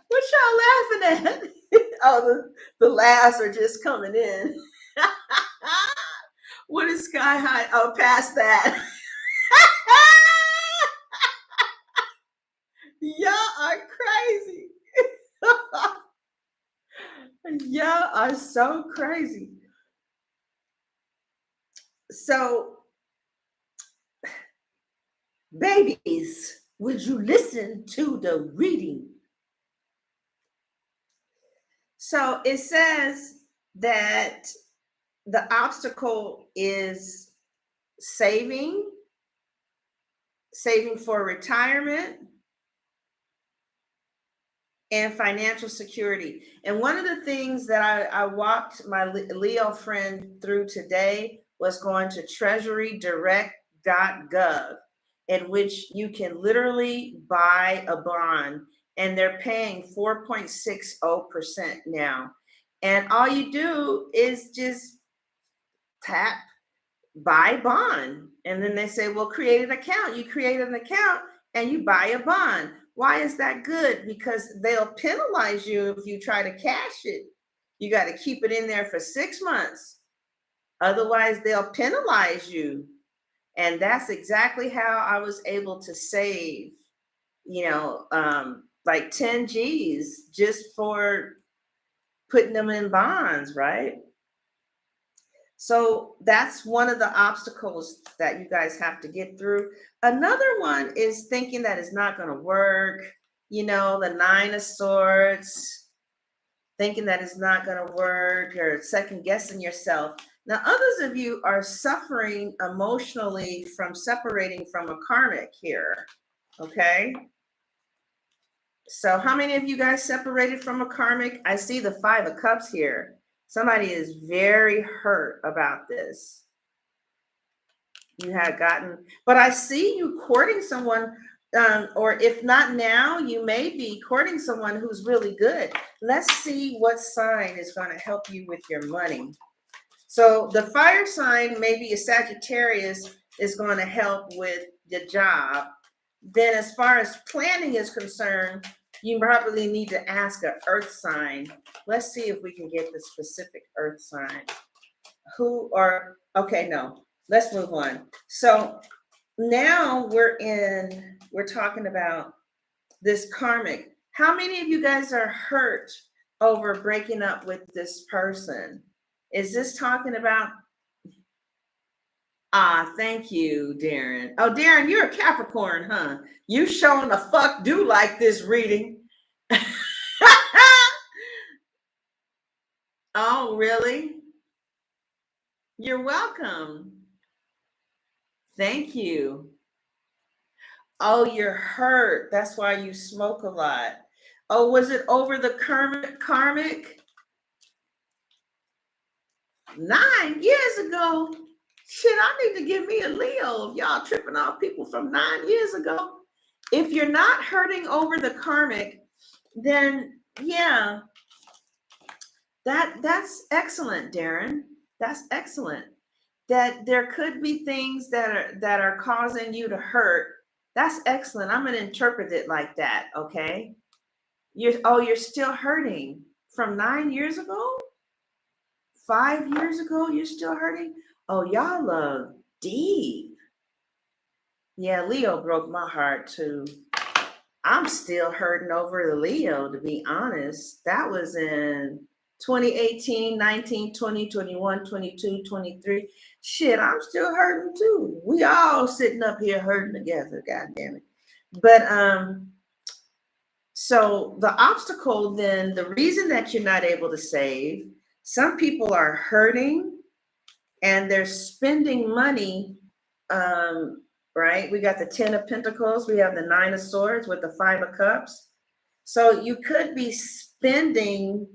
What y'all laughing at? Oh, the laughs are just coming in. What is sky high? Oh, past that. Y'all are crazy. Y'all are so crazy. So, babies, would you listen to the reading? So it says that the obstacle is saving for retirement, and financial security. And one of the things that I walked my Leo friend through today was going to treasurydirect.gov, in which you can literally buy a bond, and they're paying 4.60% now. And all you do is just tap buy bond. And then they say, well, create an account. You create an account and you buy a bond. Why is that good? Because they'll penalize you if you try to cash it. You got to keep it in there for 6 months. Otherwise, they'll penalize you. And that's exactly how I was able to save, like 10 G's just for putting them in bonds, right? So that's one of the obstacles that you guys have to get through. Another one is thinking that it's not going to work. The 9 of Swords, thinking that it's not going to work, or second guessing yourself. Now, others of you are suffering emotionally from separating from a karmic here. Okay. So how many of you guys separated from a karmic? I see the 5 of Cups here. Somebody is very hurt about this. You had gotten, but I see you courting someone, or if not now, you may be courting someone who's really good. Let's see what sign is going to help you with your money. So the fire sign, maybe a Sagittarius, is going to help with the job. Then as far as planning is concerned, you probably need to ask an earth sign. Let's see if we can get the specific earth sign. Okay, no, let's move on. So now we're talking about this karmic. How many of you guys are hurt over breaking up with this person? Is this talking about, thank you, Darren. Oh, Darren, you're a Capricorn, huh? You showing the fuck do like this reading. Oh, really? You're welcome. Thank you. Oh, you're hurt. That's why you smoke a lot. Oh, was it over the karmic? 9 years ago. Shit, I need to give me a Leo if y'all tripping off people from 9 years ago. If you're not hurting over the karmic, then yeah, that's excellent, Darren. That's excellent. That there could be things that are causing you to hurt. That's excellent. I'm going to interpret it like that, okay? You're still hurting from 9 years ago? 5 years ago, you're still hurting? Oh, y'all love deep. Yeah, Leo broke my heart too. I'm still hurting over the Leo, to be honest. That was in 2018, 19, 20, 21, 22, 23. Shit, I'm still hurting too. We all sitting up here hurting together, God damn it. But so the obstacle then, the reason that you're not able to save, some people are hurting and they're spending money, right? We got the 10 of Pentacles. We have the 9 of Swords with the 5 of Cups. So you could be spending,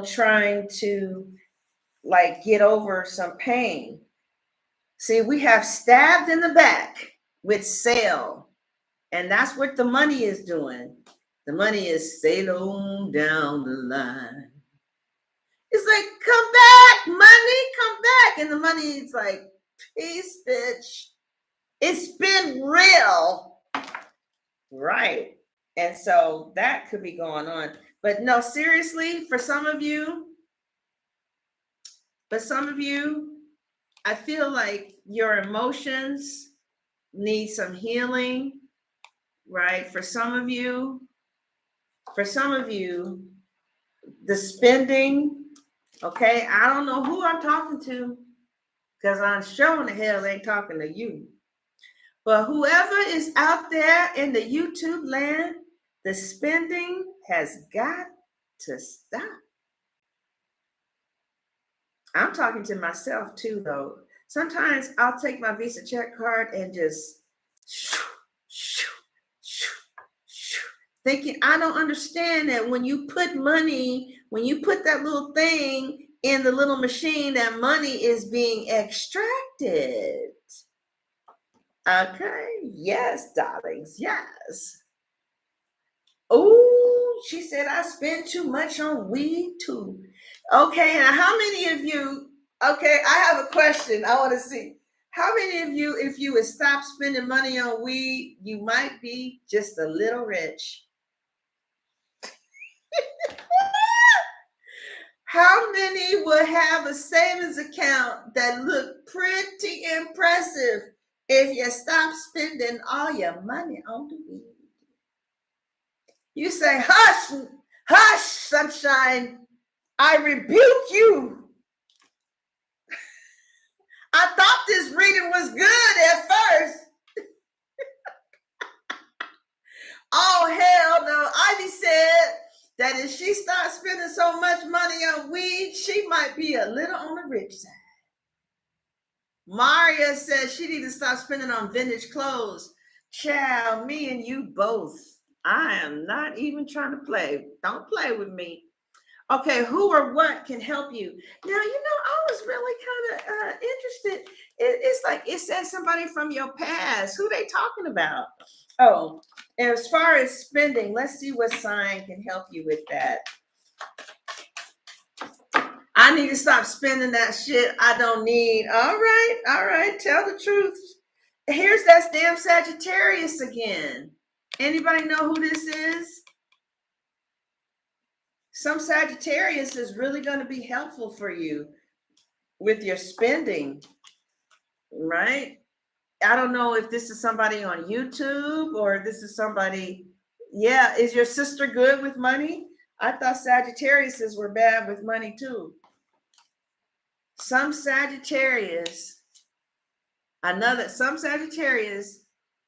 trying to like get over some pain. See, we have stabbed in the back with sail, and that's what the money is doing. The money is sail on down the line. It's like, come back, money, come back. And the money is like, peace, bitch. It's been real. Right. And so that could be going on. But no, seriously, for some of you, I feel like your emotions need some healing, right? For some of you, the spending, okay? I don't know who I'm talking to because I'm sure the hell ain't talking to you. But whoever is out there in the YouTube land, the spending has got to stop. I'm talking to myself too, though. Sometimes I'll take my Visa check card and just thinking, I don't understand that when you put money, when you put that little thing in the little machine, that money is being extracted. Okay. Yes, darlings. Yes. Oh, she said, I spend too much on weed too. Okay. Now, how many of you, okay, I have a question. I want to see. How many of you, if you would stop spending money on weed, you might be just a little rich? How many would have a savings account that looked pretty impressive if you stop spending all your money on the weed? You say, hush, hush, sunshine. I rebuke you. I thought this reading was good at first. Oh, hell no. Ivy said that if she starts spending so much money on weed, she might be a little on the rich side. Maria says she needs to stop spending on vintage clothes. Child, me and you both. I am not even trying to play. Don't play with me. Okay, who or what can help you? Now, I was really kind of interested. It's like it says somebody from your past. Who they talking about? Oh, as far as spending, let's see what sign can help you with that. I need to stop spending that shit I don't need. All right, tell the truth. Here's that damn Sagittarius again. Anybody know who this is? Some Sagittarius is really going to be helpful for you with your spending, right? I don't know if this is somebody on YouTube or this is somebody. Yeah, is your sister good with money? I thought Sagittariuses were bad with money too. Some Sagittarius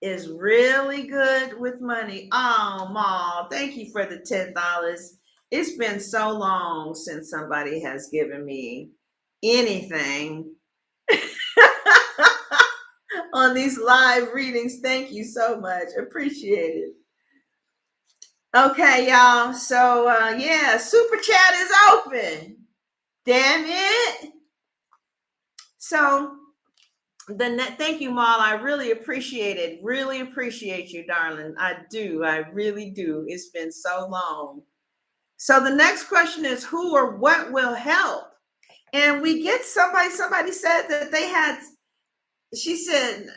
is really good with money. Oh, Ma, thank you for the $10. It's been so long since somebody has given me anything on these live readings. Thank you so much. Appreciate it. Okay, y'all. So, yeah, super chat is open. Damn it. So, thank you, Mal. I really appreciate it. Really appreciate you, darling. I do. I really do. It's been so long. So the next question is who or what will help? And we get somebody said that they had, she said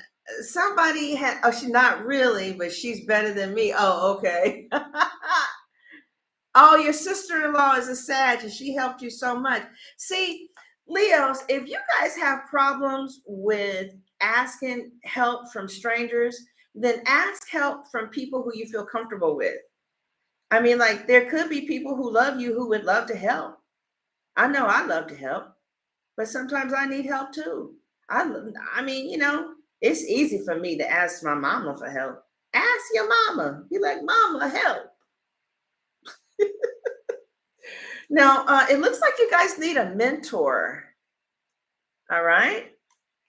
somebody had, oh, she's not really, but she's better than me. Oh, okay. Oh, your sister-in-law is a Sag and she helped you so much. See, Leos, if you guys have problems with asking help from strangers, then ask help from people who you feel comfortable with. I mean, like, there could be people who love you who would love to help. I know I love to help, but sometimes I need help too. I mean, it's easy for me to ask my mama for help. Ask your mama. Be like, Mama, help. Now, it looks like you guys need a mentor. All right.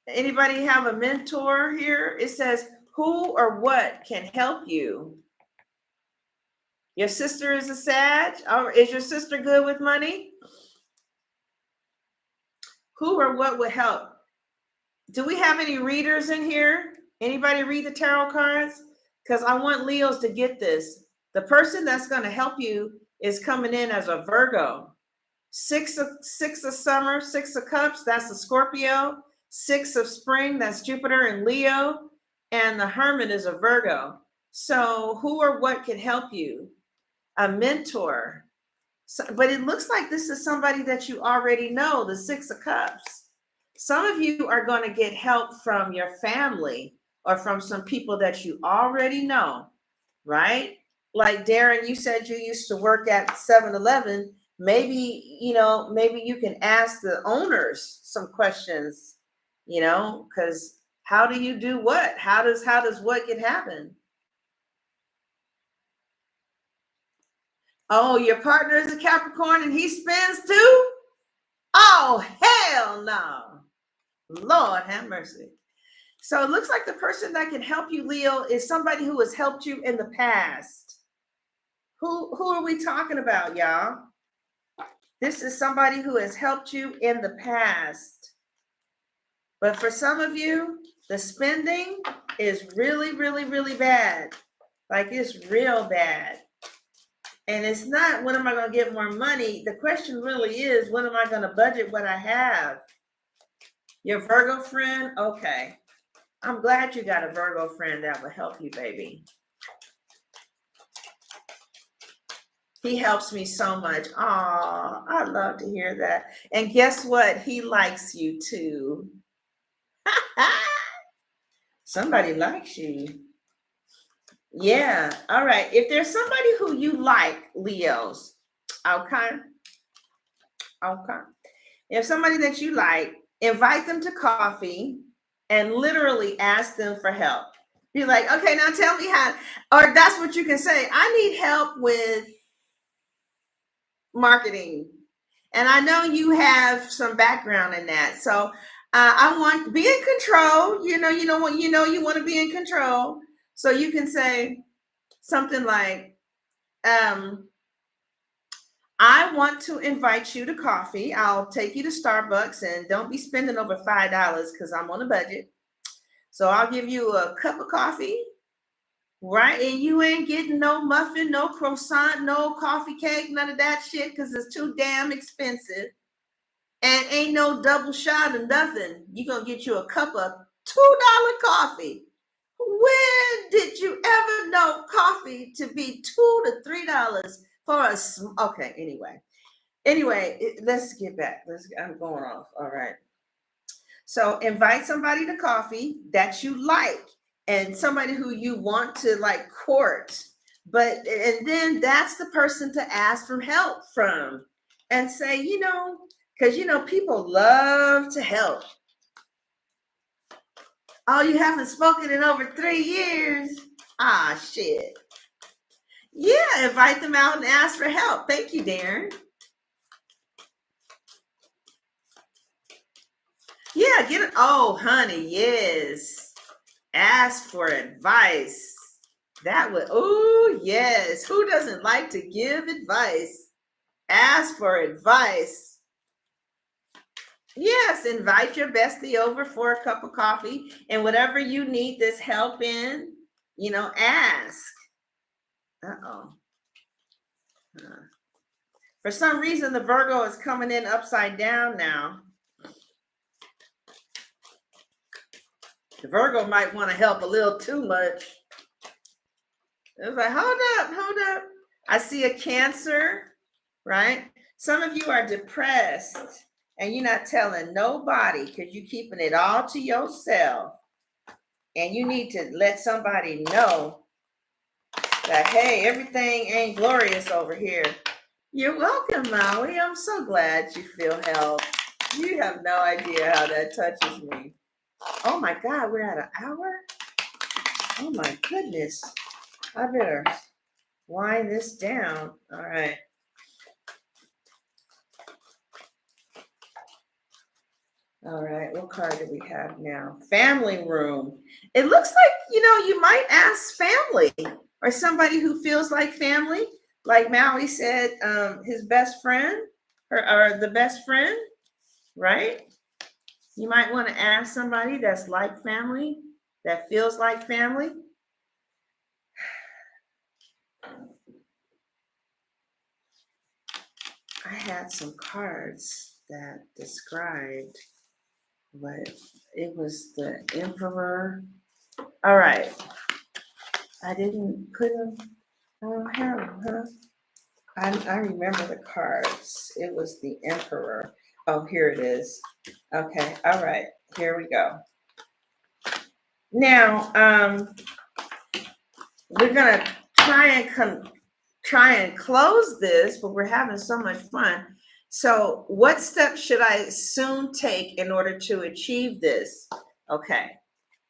Anybody have a mentor here? It says, who or what can help you? Your sister is a Sag? Or is your sister good with money? Who or what would help? Do we have any readers in here? Anybody read the tarot cards? Because I want Leos to get this. The person that's going to help you is coming in as a Virgo. Six of summer, 6 of cups, that's a Scorpio. 6 of spring, that's Jupiter and Leo. And the Hermit is a Virgo. So who or what can help you? A mentor. So, but it looks like this is somebody that you already know, the 6 of cups. Some of you are going to get help from your family or from some people that you already know, right? Like Darren, you said you used to work at 7-Eleven. Maybe you can ask the owners some questions, because how do you do what? How does what can happen? Oh, your partner is a Capricorn and he spends too? Oh, hell no. Lord have mercy. So it looks like the person that can help you, Leo, is somebody who has helped you in the past. Who are we talking about, y'all? This is somebody who has helped you in the past. But for some of you, the spending is really, really, really bad. Like, it's real bad. And it's not, when am I going to get more money? The question really is, when am I going to budget what I have? Your Virgo friend? Okay. I'm glad you got a Virgo friend that will help you, baby. He helps me so much. Oh, I love to hear that. And guess what? He likes you too. Somebody likes you. Yeah. All right. If there's somebody who you like, Leos, okay. If somebody that you like, invite them to coffee and literally ask them for help. Be like, okay, now tell me how, or that's what you can say. I need help with marketing. And I know you have some background in that. So I want to be in control. You want to be in control. So you can say, something like, I want to invite you to coffee. I'll take you to Starbucks, and don't be spending over $5 because I'm on a budget. So I'll give you a cup of coffee, right? And you ain't getting no muffin, no croissant, no coffee cake, none of that shit because it's too damn expensive. And ain't no double shot of nothing. You're going to get you a cup of $2 coffee. When did you ever know coffee to be $2 to $3 for a? Okay, anyway, let's get back. I'm going off. All right. So invite somebody to coffee that you like, and somebody who you want to like court. And then that's the person to ask for help from, and say, because people love to help. Oh, you haven't spoken in over 3 years. Ah, shit. Yeah, invite them out and ask for help. Thank you, Darren. Yeah, get it. Oh, honey, yes. Ask for advice. That would, oh, yes. Who doesn't like to give advice? Ask for advice. Yes, invite your bestie over for a cup of coffee, and whatever you need this help in, ask. Uh-oh. For some reason, the Virgo is coming in upside down now. The Virgo might want to help a little too much. It's like, hold up. I see a Cancer, right? Some of you are depressed and you're not telling nobody because you're keeping it all to yourself. And you need to let somebody know that, hey, everything ain't glorious over here. You're welcome, Maui. I'm so glad you feel help. You have no idea how that touches me. Oh my God, we're at an hour? Oh my goodness. I better wind this down. All right. All right, what card do we have now? Family room. It looks like, you might ask family or somebody who feels like family. Like Maui said, his best friend or the best friend, right? You might want to ask somebody that's like family, that feels like family. I had some cards that described what it was. The Emperor. All right. I didn't put them. I don't have them, huh? I remember the cards. It was the Emperor. Oh, here it is. Okay. All right. Here we go. Now, we're gonna try and close this, but we're having so much fun. So, what steps should I soon take in order to achieve this? Okay.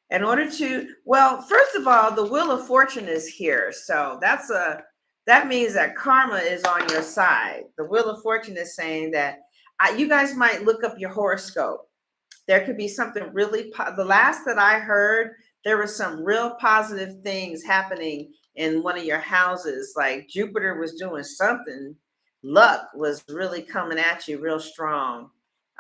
In order to, well, first of all, the Wheel of Fortune is here. So that means that karma is on your side. The Wheel of Fortune is saying that you guys might look up your horoscope. There could be something really, the last that I heard, there were some real positive things happening in one of your houses. Like Jupiter was doing something. Luck was really coming at you real strong.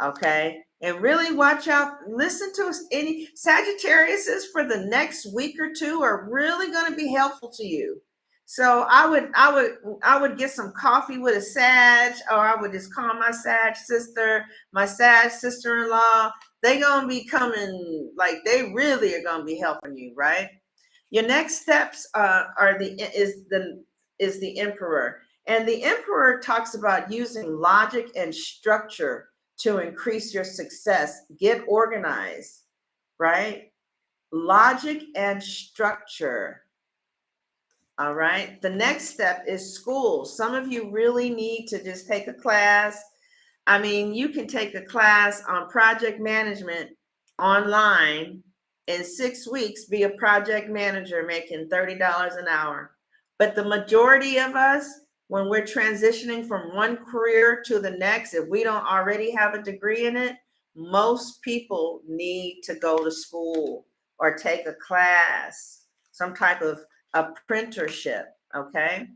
Okay. And really watch out. Listen to any Sagittariuses for the next week or two are really going to be helpful to you. So I would get some coffee with a Sag, or I would just call my Sag sister-in-law. They're going to be coming, like they really are going to be helping you, right? Your next steps is the Emperor. And the Emperor talks about using logic and structure to increase your success. Get organized, right? Logic and structure. All right. The next step is school. Some of you really need to just take a class. I mean, you can take a class on project management online in 6 weeks, be a project manager making $30 an hour. But the majority of us, when we're transitioning from one career to the next, if we don't already have a degree in it, most people need to go to school or take a class, some type of apprenticeship, okay?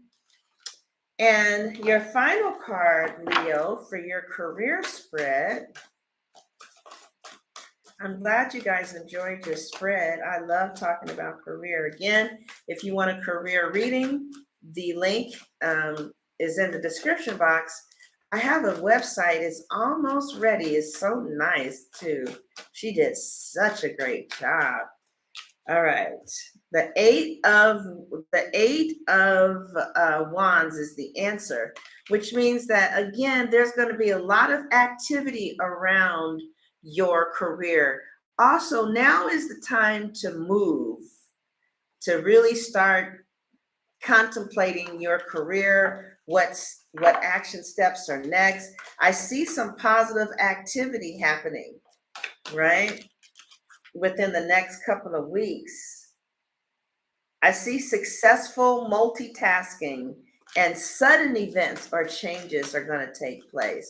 And your final card, Leo, for your career spread. I'm glad you guys enjoyed your spread. I love talking about career. Again, if you want a career reading, the link is in the description box. I have a website. It's almost ready. It's so nice, too. She did such a great job. All right. The eight of wands is the answer, which means that, again, there's going to be a lot of activity around your career. Also, now is the time to move, to really start contemplating your career, what action steps are next. I see some positive activity happening, right? Within the next couple of weeks. I see successful multitasking and sudden events or changes are going to take place.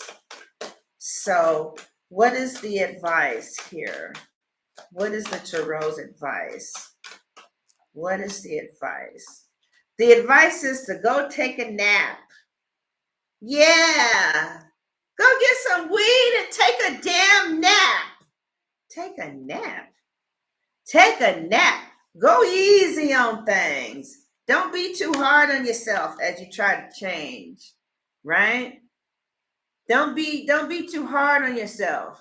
So, what is the advice here? What is the Tarot's advice? What is the advice? The advice is to go take a nap. Yeah. Go get some weed and take a damn nap. Take a nap. Take a nap. Go easy on things. Don't be too hard on yourself as you try to change, right? Don't be too hard on yourself.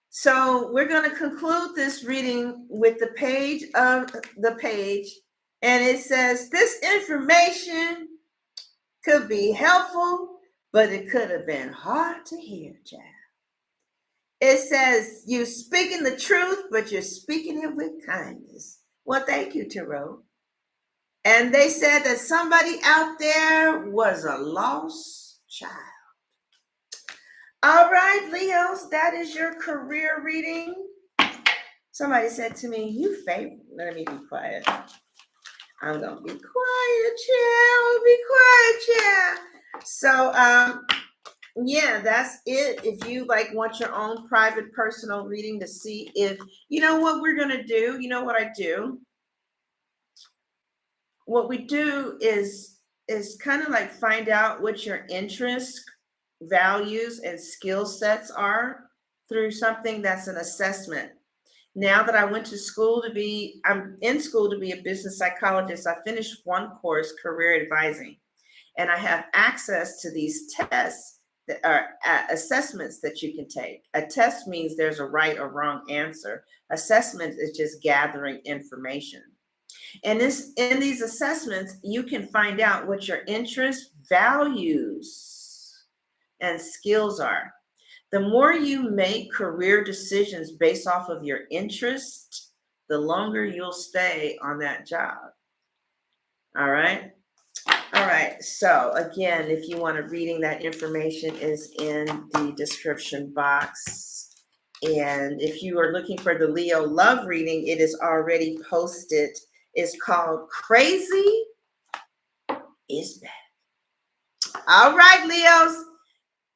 So we're going to conclude this reading with the page, and it says, this information could be helpful, but it could have been hard to hear, child. It says, you're speaking the truth, but you're speaking it with kindness. Well, thank you, Tarot. And they said that somebody out there was a lost child. All right, Leos, that is your career reading. Somebody said to me, you favorite. Let me be quiet. I'm going to be quiet, child. Be quiet, child. So, yeah, that's it. If you want your own private personal reading to see if, you know what we're going to do. You know what I do? What we do is kind of find out what your interests, values, and skill sets are through something that's an assessment. Now that I went to school I'm in school to be a business psychologist. I finished one course, career advising, and I have access to these tests that are assessments that you can take. A test means there's a right or wrong answer. Assessment is just gathering information. And in these assessments, you can find out what your interests, values, and skills are. The more you make career decisions based off of your interest, the longer you'll stay on that job. All right? All right. So again, if you want a reading, that information is in the description box. And if you are looking for the Leo love reading, it is already posted. It's called Crazy is Bad. All right, Leos.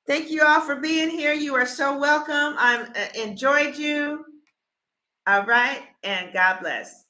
Thank you all for being here. You are so welcome. I enjoyed you. All right. And God bless.